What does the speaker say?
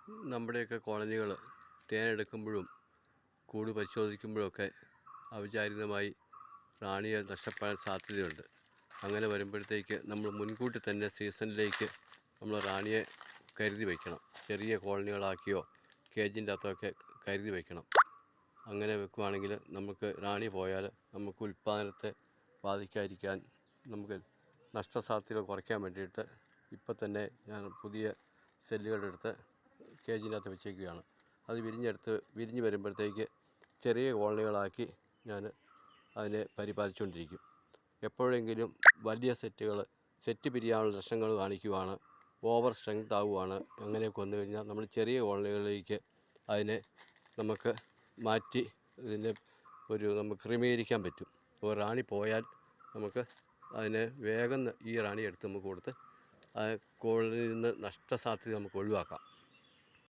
നമ്മുടെയൊക്കെ കോളനികൾ തേനെടുക്കുമ്പോഴും കൂട് പരിശോധിക്കുമ്പോഴൊക്കെ അവിചാരിതമായി റാണിയെ നഷ്ടപ്പെടാൻ സാധ്യതയുണ്ട്. അങ്ങനെ വരുമ്പോഴത്തേക്ക് നമ്മൾ മുൻകൂട്ടി തന്നെ സീസണിലേക്ക് നമ്മൾ റാണിയെ കരുതി വയ്ക്കണം. ചെറിയ കോളനികളാക്കിയോ കേജിൻ്റെ അകത്തൊക്കെ കരുതി വയ്ക്കണം. അങ്ങനെ വെക്കുകയാണെങ്കിൽ നമുക്ക് റാണി പോയാൽ നമുക്ക് ഉൽപ്പാദനത്തെ ബാധിക്കാതിരിക്കാൻ, നമുക്ക് നഷ്ടസാധ്യതകൾ കുറയ്ക്കാൻ വേണ്ടിയിട്ട് ഇപ്പം തന്നെ ഞാൻ പുതിയ സെല്ലുകളെടുത്ത് കേജിനകത്ത് വെച്ചേക്കുകയാണ്. അത് വിരിഞ്ഞ് വരുമ്പോഴത്തേക്ക് ചെറിയ കോളനികളാക്കി ഞാൻ അതിനെ പരിപാലിച്ചുകൊണ്ടിരിക്കും. എപ്പോഴെങ്കിലും വലിയ സെറ്റ് പിരിയാനുള്ള ലക്ഷണങ്ങൾ കാണിക്കുവാണ്, ഓവർ സ്ട്രെങ്ത് ആവുകയാണ്, അങ്ങനെയൊക്കെ വന്നു കഴിഞ്ഞാൽ നമ്മൾ ചെറിയ കോളനികളിലേക്ക് അതിനെ നമുക്ക് മാറ്റി ഇതിനെ നമുക്ക് ക്രമീകരിക്കാൻ പറ്റും. അപ്പോൾ റാണി പോയാൽ നമുക്ക് അതിനെ വേഗം ഈ റാണി എടുത്ത് നമുക്ക് കൊടുത്ത് കോളനിയിൽ നിന്ന് നഷ്ടസാധ്യത നമുക്ക് ഒഴിവാക്കാം.